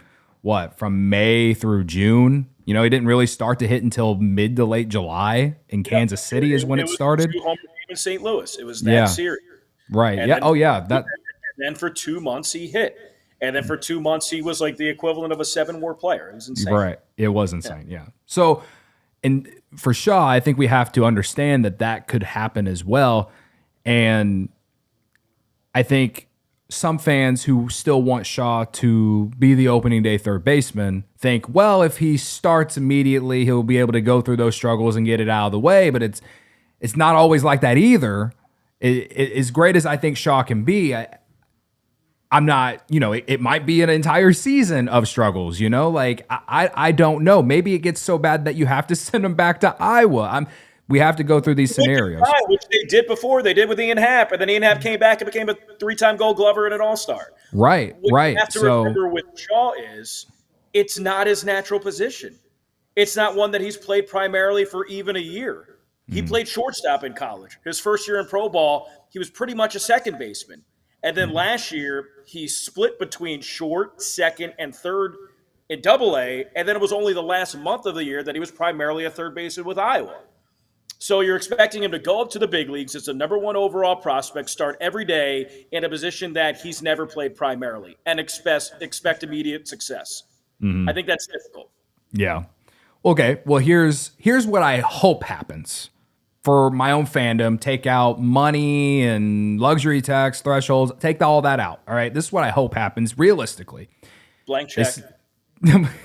from May through June. You know, he didn't really start to hit until mid to late July in Kansas City is when it started. In St. Louis, it was that series, right? And yeah. Oh yeah. And then for 2 months he hit, and then for 2 months he was like the equivalent of a 7-WAR player. It was insane. Right. It was insane. Yeah. So, and for Shaw, I think we have to understand that could happen as well, and I think some fans who still want Shaw to be the opening day third baseman think, well, if he starts immediately, he'll be able to go through those struggles and get it out of the way. But it's not always like that either. As great as I think Shaw can be, I'm not, it might be an entire season of struggles, like I don't know. Maybe it gets so bad that you have to send him back to Iowa. We have to go through these scenarios. Which they did before. They did with Ian Happ, and then Ian Happ came back and became a 3-time Gold Glover and an All-Star. Right, right. You have to remember with Shaw is it's not his natural position. It's not one that he's played primarily for even a year. He played shortstop in college. His first year in pro ball, he was pretty much a second baseman. And then last year, he split between short, second, and third in Double-A, and then it was only the last month of the year that he was primarily a third baseman with Iowa. So you're expecting him to go up to the big leagues as a number 1 overall prospect, start every day in a position that he's never played primarily, and expect immediate success. I think that's difficult. Yeah. Okay. Well, here's what I hope happens for my own fandom. Take out money and luxury tax thresholds. Take all that out. All right. This is what I hope happens realistically. Blank check.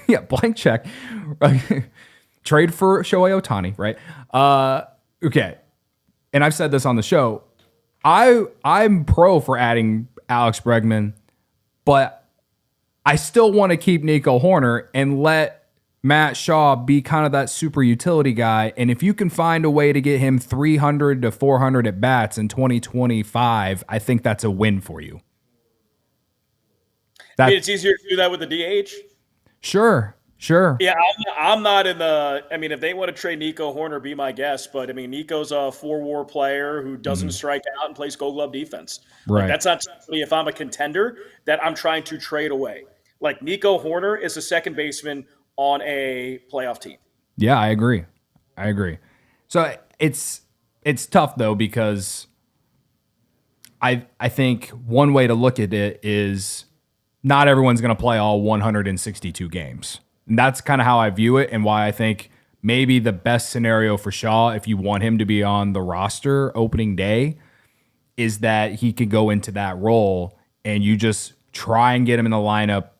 Yeah, blank check. Trade for Shohei Ohtani, right? Okay. And I've said this on the show. I'm pro for adding Alex Bregman, but I still want to keep Nico Horner and let Matt Shaw be kind of that super utility guy. And if you can find a way to get him 300 to 400 at bats in 2025, I think that's a win for you. I mean, it's easier to do that with the DH. Sure. Yeah, I'm not in the – I mean, if they want to trade Nico Horner, be my guest. But, I mean, Nico's a 4-WAR player who doesn't strike out and plays Gold Glove defense. Right. Like, that's not somebody, if I'm a contender, that I'm trying to trade away. Like, Nico Horner is a second baseman on a playoff team. Yeah, I agree. So it's tough, though, because I think one way to look at it is not everyone's going to play all 162 games. And that's kind of how I view it, and why I think maybe the best scenario for Shaw, if you want him to be on the roster opening day, is that he could go into that role and you just try and get him in the lineup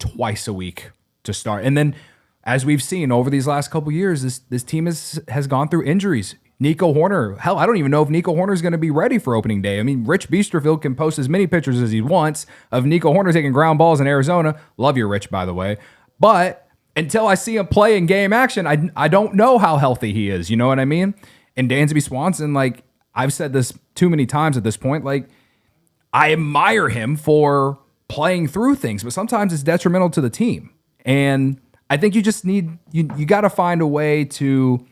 twice a week to start. And then, as we've seen over these last couple of years, this team has gone through injuries. Nico Horner, hell, I don't even know if Nico Horner is going to be ready for opening day. I mean, Rich Biesterfield can post as many pictures as he wants of Nico Horner taking ground balls in Arizona. Love you, Rich, by the way. But until I see him play in game action, I don't know how healthy he is. You know what I mean? And Dansby Swanson, like, I've said this too many times at this point, like, I admire him for playing through things, but sometimes it's detrimental to the team. And I think you just need, you got to find a way to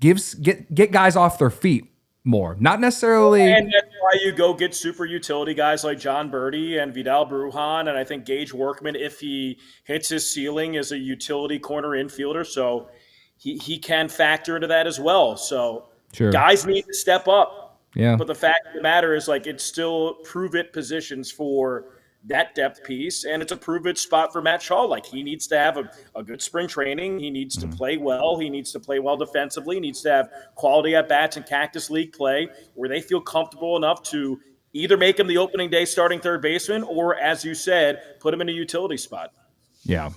get guys off their feet more. Not necessarily. And that's why you go get super utility guys like John Birdie and Vidal Brujan. And I think Gage Workman, if he hits his ceiling, is a utility corner infielder. So he can factor into that as well. So sure, guys need to step up. Yeah. But the fact of the matter is, like, it's still prove-it positions for that depth piece, and it's a prove-it spot for Matt Shaw. Like, he needs to have a good spring training. He needs to play well. He needs to play well defensively. He needs to have quality at-bats and Cactus League play where they feel comfortable enough to either make him the opening day starting third baseman or, as you said, put him in a utility spot. Yeah.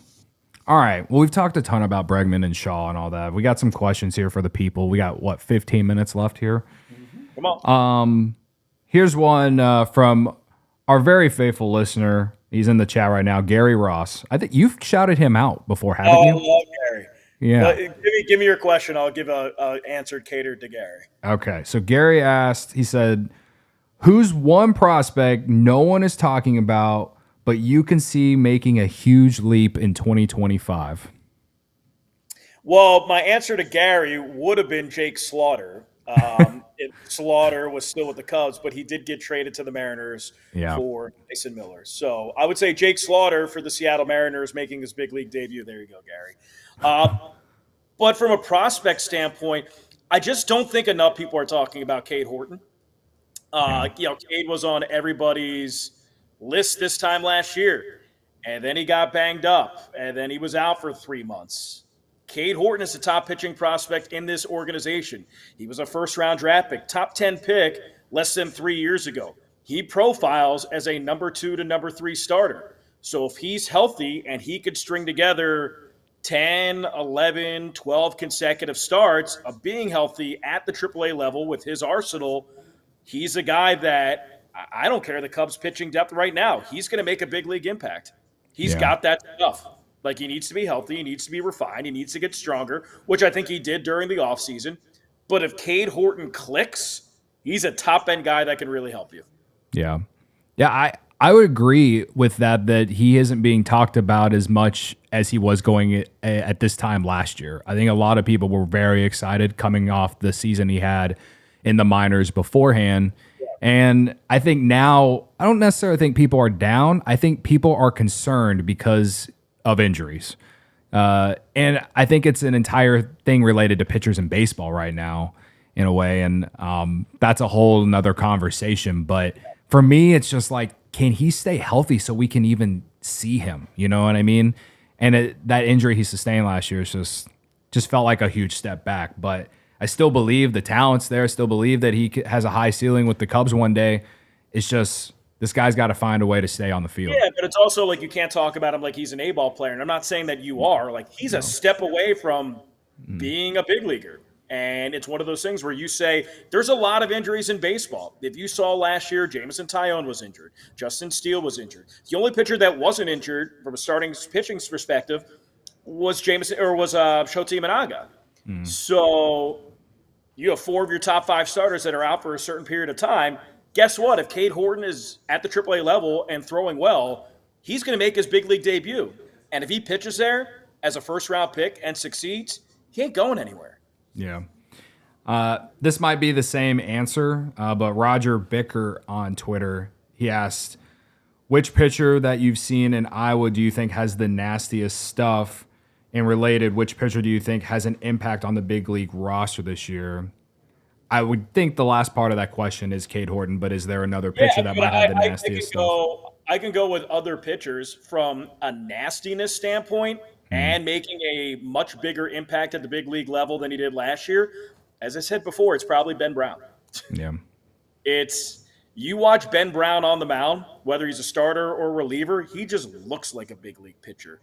All right. Well, we've talked a ton about Bregman and Shaw and all that. We got some questions here for the people. We got, 15 minutes left here? Come on. Here's one from our very faithful listener. He's in the chat right now, Gary Ross. I think you've shouted him out before, haven't you? I love Gary. Yeah. But give me your question. I'll give a answer catered to Gary. Okay. So Gary asked, he said, who's one prospect no one is talking about, but you can see making a huge leap in 2025? Well, my answer to Gary would have been Jake Slaughter. If Slaughter was still with the Cubs, but he did get traded to the Mariners for Mason Miller. So I would say Jake Slaughter for the Seattle Mariners making his big league debut. There you go, Gary. But from a prospect standpoint, I just don't think enough people are talking about Cade Horton. Cade was on everybody's list this time last year, and then he got banged up, and then he was out for 3 months. Cade Horton is the top pitching prospect in this organization. He was a first-round draft pick, top 10 pick less than 3 years ago. He profiles as a number 2 to number 3 starter. So if he's healthy and he could string together 10, 11, 12 consecutive starts of being healthy at the AAA level with his arsenal, he's a guy that I don't care the Cubs pitching depth right now. He's going to make a big league impact. He's got that stuff. Like, he needs to be healthy. He needs to be refined. He needs to get stronger, which I think he did during the offseason. But if Cade Horton clicks, he's a top-end guy that can really help you. Yeah. Yeah, I would agree with that he isn't being talked about as much as he was going at this time last year. I think a lot of people were very excited coming off the season he had in the minors beforehand. And I think now, I don't necessarily think people are down. I think people are concerned because of injuries. And I think it's an entire thing related to pitchers in baseball right now in a way. And that's a whole nother conversation. But for me, it's just like, can he stay healthy so we can even see him? You know what I mean? And that injury he sustained last year is just felt like a huge step back. But I still believe the talent's there. I still believe that he has a high ceiling with the Cubs one day. It's just, this guy's got to find a way to stay on the field. Yeah, but it's also like you can't talk about him like he's an A-ball player. And I'm not saying that you are. Like, he's a step away from being a big leaguer. And it's one of those things where you say there's a lot of injuries in baseball. If you saw last year, Jameson Taillon was injured. Justin Steele was injured. The only pitcher that wasn't injured from a starting pitching perspective was Shota Imanaga. So you have 4 of your top 5 starters that are out for a certain period of time. Guess what? If Cade Horton is at the AAA level and throwing well, he's going to make his big league debut. And if he pitches there as a first-round pick and succeeds, he ain't going anywhere. Yeah. This might be the same answer, but Roger Bicker on Twitter, he asked, which pitcher that you've seen in Iowa do you think has the nastiest stuff? And related, which pitcher do you think has an impact on the big league roster this year? I would think the last part of that question is Cade Horton, but is there another pitcher that might have the nastiest stuff? I can go with other pitchers from a nastiness standpoint and making a much bigger impact at the big league level than he did last year. As I said before, it's probably Ben Brown. Yeah. You watch Ben Brown on the mound, whether he's a starter or reliever, he just looks like a big league pitcher.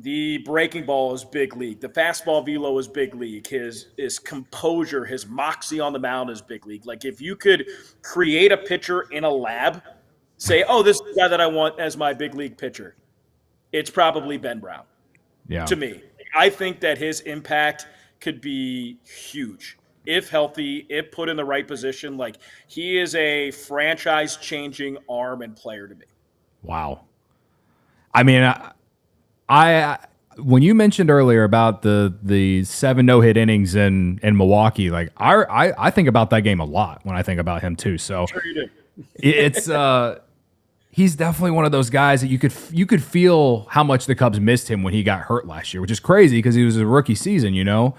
The breaking ball is big league. The fastball velo is big league. His composure, his moxie on the mound is big league. Like, if you could create a pitcher in a lab, say, oh, this is the guy that I want as my big league pitcher, it's probably Ben Brown. Yeah. To me, I think that his impact could be huge if healthy, if put in the right position. Like, he is a franchise-changing arm and player to me. Wow. I mean, I when you mentioned earlier about the 7 no-hit innings in Milwaukee, like I think about that game a lot when I think about him too. So Sure you do. it's he's definitely one of those guys that you could feel how much the Cubs missed him when he got hurt last year, which is crazy because he was a rookie season, you know.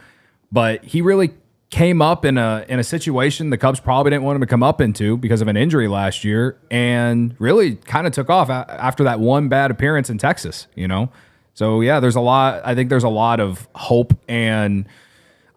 But he really came up in a situation the Cubs probably didn't want him to come up into because of an injury last year, and really kind of took off after that one bad appearance in Texas, you know. So yeah, I think there's a lot of hope and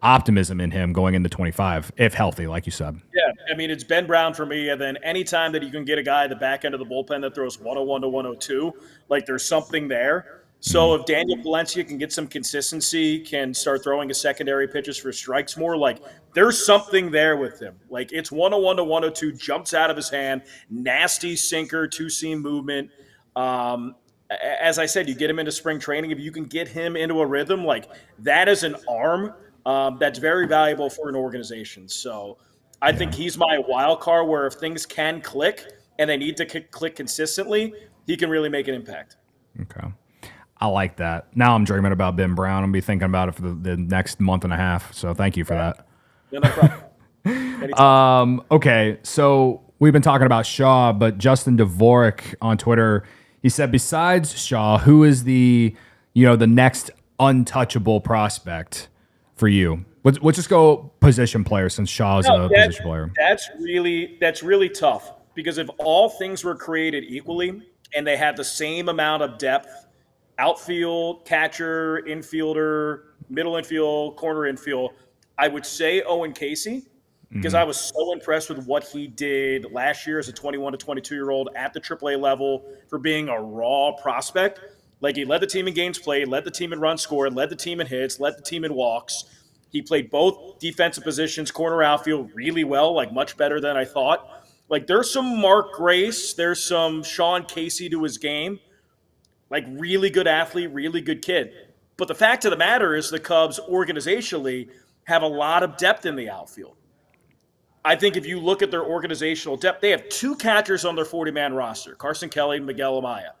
optimism in him going into 25, if healthy, like you said. Yeah, I mean, it's Ben Brown for me, and then anytime that you can get a guy at the back end of the bullpen that throws 101 to 102, like, there's something there. So if Daniel Valencia can get some consistency, can start throwing his secondary pitches for strikes more, like there's something there with him. Like it's 101 to 102, jumps out of his hand, nasty sinker, two-seam movement. As I said, you get him into spring training. If you can get him into a rhythm, like that is an arm that's very valuable for an organization. So I think he's my wild card where if things can click and they need to click consistently, he can really make an impact. Okay. I like that. Now I'm dreaming about Ben Brown. I'm going to be thinking about it for the next month and a half. So thank you for that. No problem. Okay, so we've been talking about Shaw, but Justin Dvorak on Twitter, he said, besides Shaw, who is the next untouchable prospect for you? Let's just go position player since Shaw's a position player. That's really tough because if all things were created equally and they had the same amount of depth, outfield, catcher, infielder, middle infield, corner infield, I would say Owen Casey because I was so impressed with what he did last year as a 21 to 22-year-old at the AAA level for being a raw prospect. Like he led the team in games played, led the team in runs scored, led the team in hits, led the team in walks. He played both defensive positions, corner outfield, really well, like much better than I thought. Like there's some Mark Grace, there's some Sean Casey to his game. Like really good athlete, really good kid. But the fact of the matter is the Cubs organizationally have a lot of depth in the outfield. I think if you look at their organizational depth, they have two catchers on their 40-man roster, Carson Kelly and Miguel Amaya.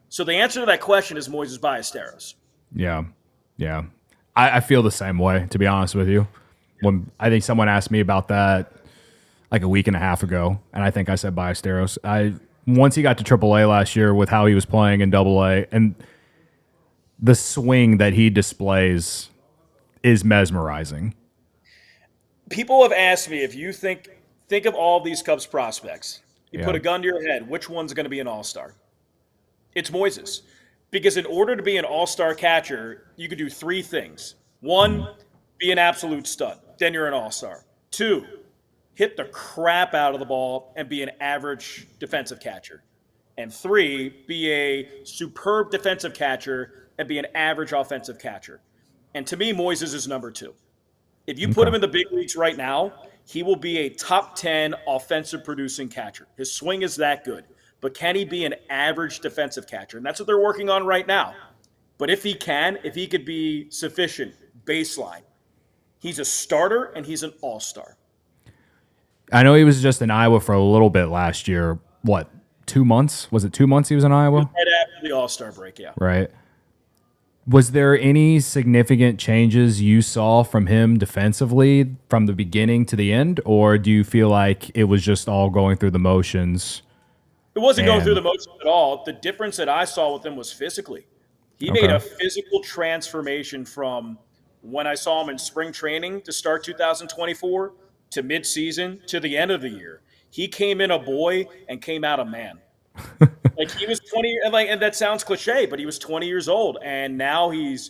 So the answer to that question is Moises Ballesteros. Yeah. I feel the same way, to be honest with you. When I think someone asked me about that like a week and a half ago, and I think I said Ballesteros. Once he got to AAA last year with how he was playing in AA, and the swing that he displays is mesmerizing. People have asked me if you think of all these Cubs prospects, you put a gun to your head, which one's going to be an all-star? It's Moises. Because in order to be an all-star catcher, you could do three things. One, be an absolute stud. Then you're an all-star. Two, hit the crap out of the ball and be an average defensive catcher. And three, be a superb defensive catcher and be an average offensive catcher. And to me, Moises is number two. If you put him in the big leagues right now, he will be a top 10 offensive producing catcher. His swing is that good. But can he be an average defensive catcher? And that's what they're working on right now. But if he could be sufficient baseline, he's a starter and he's an all-star. I know he was just in Iowa for a little bit last year. What, 2 months? Was it 2 months he was in Iowa? Right after the all-star break, yeah. Right. Was there any significant changes you saw from him defensively from the beginning to the end? Or do you feel like it was just all going through the motions? It wasn't going through the motions at all. The difference that I saw with him was physically. He made a physical transformation from when I saw him in spring training to start 2024 to midseason to the end of the year. He came in a boy and came out a man. Like he was 20, and that sounds cliche, but he was 20 years old, and now he's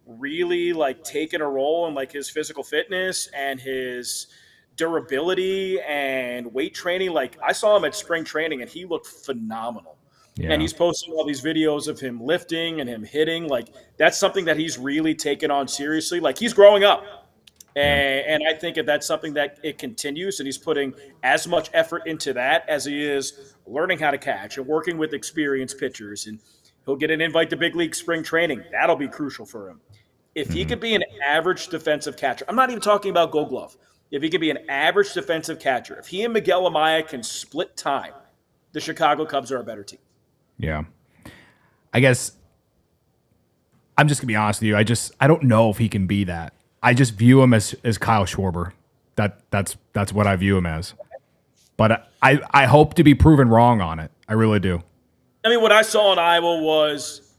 really like taken a role in like his physical fitness and his durability and weight training. Like I saw him at spring training, and he looked phenomenal. Yeah. And he's posting all these videos of him lifting and him hitting. Like that's something that he's really taken on seriously. Like he's growing up. And I think if that's something that it continues and he's putting as much effort into that as he is learning how to catch and working with experienced pitchers, and he'll get an invite to big league spring training. That'll be crucial for him. If he could be an average defensive catcher, I'm not even talking about Gold Glove. If he could be an average defensive catcher, if he and Miguel Amaya can split time, the Chicago Cubs are a better team. Yeah. I guess I'm just going to be honest with you. I don't know if he can be that. I just view him as Kyle Schwarber. That's what I view him as. But I hope to be proven wrong on it. I really do. I mean, what I saw in Iowa was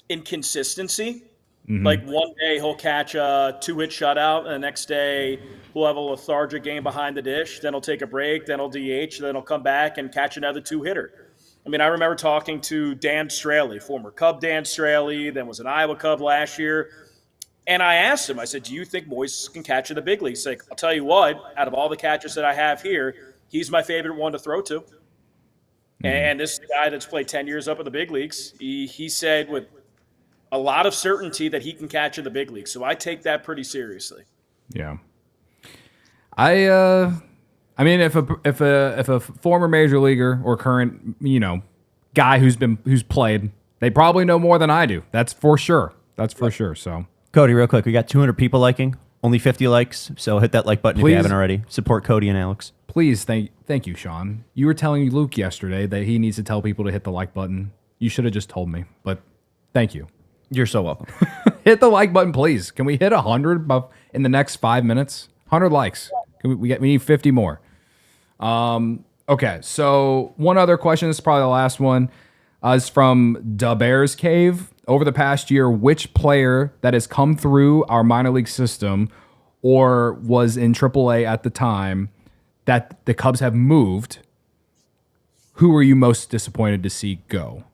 inconsistency. Like one day he'll catch a 2-hit shutout, and the next day he'll have a lethargic game behind the dish. Then he'll take a break, then he'll DH, then he'll come back and catch another 2-hitter. I mean, I remember talking to Dan Straley, former Cub Dan Straley, then was an Iowa Cub last year. And I asked him, I said, do you think Moises can catch in the big leagues? He's like, I'll tell you what, out of all the catchers that I have here, he's my favorite one to throw to. And this is a guy that's played 10 years up in the big leagues. He said with a lot of certainty that he can catch in the big league. So I take that pretty seriously. Yeah. I mean, if a former major leaguer or current, guy who's played, they probably know more than I do. That's for sure. So, Cody, real quick, we got 200 people liking, only 50 likes. So hit that like button if you haven't already. Support Cody and Alex. Please, thank you, Sean. You were telling Luke yesterday that he needs to tell people to hit the like button. You should have just told me, but thank you. You're so welcome. Hit the like button, please. Can we hit 100 in the next 5 minutes? 100 likes. We need 50 more. Okay, so one other question, this is probably the last one, is from Da Bears Cave. Over the past year, which player that has come through our minor league system or was in AAA at the time that the Cubs have moved, who were you most disappointed to see go?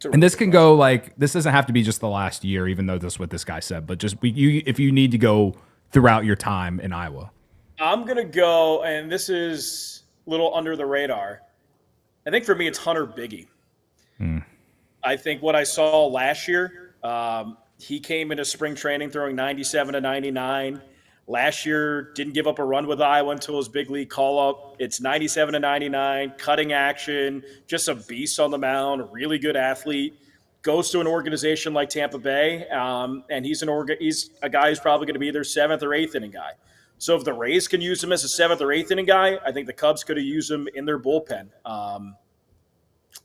And this can go this doesn't have to be just the last year, even though that's what this guy said, but just if you need to go throughout your time in Iowa. I'm going to go, and this is a little under the radar. I think for me, it's Hunter Biggie. I think what I saw last year, he came into spring training throwing 97 to 99. Last year, didn't give up a run with Iowa until his big league call-up. It's 97 to 99, cutting action, just a beast on the mound, a really good athlete. Goes to an organization like Tampa Bay, and he's a guy who's probably going to be their 7th or 8th inning guy. So if the Rays can use him as a 7th or 8th inning guy, I think the Cubs could have used him in their bullpen.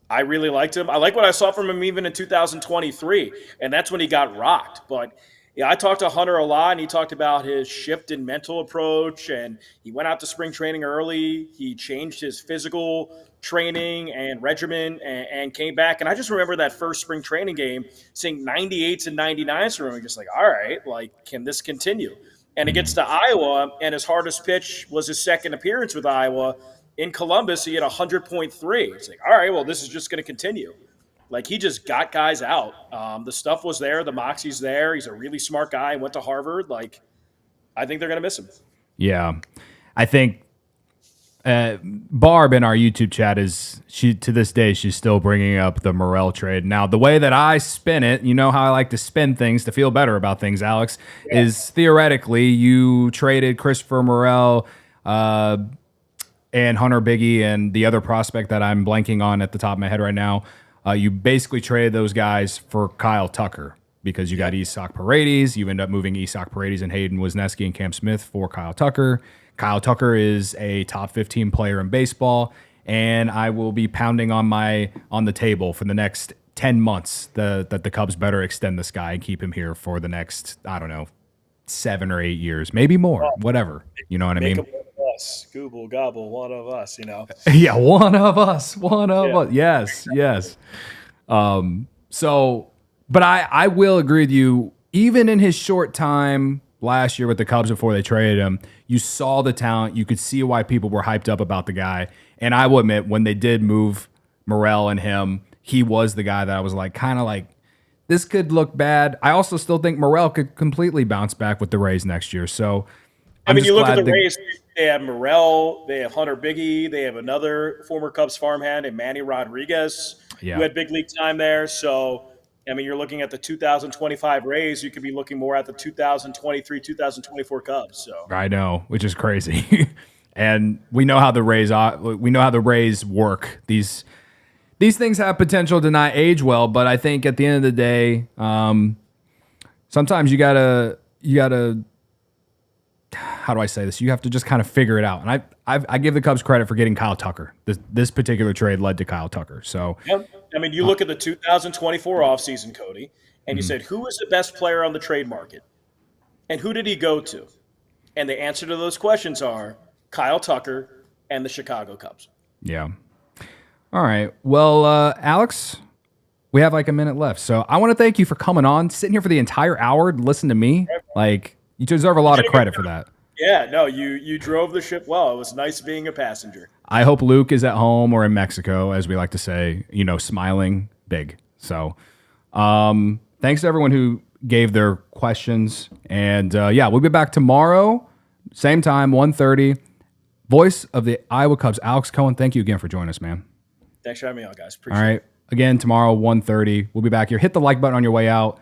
I really liked him. I like what I saw from him even in 2023, and that's when he got rocked. But yeah, I talked to Hunter a lot, and he talked about his shift in mental approach, and he went out to spring training early. He changed his physical training and regimen and came back. And I just remember that first spring training game, seeing 98s and 99s from him, and just all right, can this continue? And it gets to Iowa, and his hardest pitch was his second appearance with Iowa. In Columbus, he had 100.3. It's all right, well, this is just going to continue. He just got guys out. The stuff was there. The moxie's there. He's a really smart guy. Went to Harvard. I think they're going to miss him. Yeah. I think Barb in our YouTube chat to this day, she's still bringing up the Morel trade. Now, the way that I spin it, you know how I like to spin things to feel better about things, Alex, is theoretically you traded Christopher Morel, and Hunter Biggie and the other prospect that I'm blanking on at the top of my head right now. You basically traded those guys for Kyle Tucker because you got Isak Paredes. You end up moving Isak Paredes and Hayden Wisniewski and Cam Smith for Kyle Tucker. Kyle Tucker is a top 15 player in baseball, and I will be pounding on the table for the next 10 months that the Cubs better extend this guy and keep him here for the next, 7 or 8 years, maybe more, whatever. You know what I mean? Google gobble, one of us, Yeah, one of us. Yes. But I will agree with you. Even in his short time last year with the Cubs before they traded him, you saw the talent. You could see why people were hyped up about the guy. And I will admit, when they did move Morel and him, he was the guy that I was this could look bad. I also still think Morel could completely bounce back with the Rays next year. So, you look at the Rays. They have Morel, they have Hunter Biggie, they have another former Cubs farmhand and Manny Rodriguez, who had big league time there. So, you're looking at the 2025 Rays. You could be looking more at the 2023, 2024 Cubs. So I know, which is crazy. And we know how the Rays work. These things have potential to not age well, but I think at the end of the day, sometimes you gotta. How do I say this? You have to just kind of figure it out. And I give the Cubs credit for getting Kyle Tucker. This particular trade led to Kyle Tucker. So, you look at the 2024 offseason, Cody, and you said, who is the best player on the trade market? And who did he go to? And the answer to those questions are Kyle Tucker and the Chicago Cubs. Yeah. All right. Well, Alex, we have a minute left. So I want to thank you for coming on, sitting here for the entire hour to listen to me. You deserve a lot of credit for that. Yeah, no, you drove the ship well. It was nice being a passenger. I hope Luke is at home or in Mexico, as we like to say, smiling big. So thanks to everyone who gave their questions. And we'll be back tomorrow, same time, 1:30. Voice of the Iowa Cubs, Alex Cohen, thank you again for joining us, man. Thanks for having me on, guys. Appreciate it. All right. again tomorrow, 1:30. We'll be back here. Hit the like button on your way out.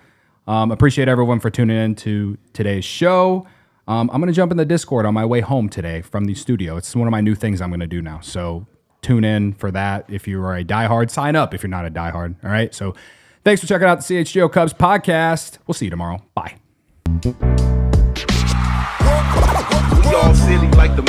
Appreciate everyone for tuning in to today's show. I'm going to jump in the Discord on my way home today from the studio. It's one of my new things I'm going to do now. So tune in for that. If you are a diehard, sign up if you're not a diehard. All right. So thanks for checking out the CHGO Cubs podcast. We'll see you tomorrow. Bye. We all silly like the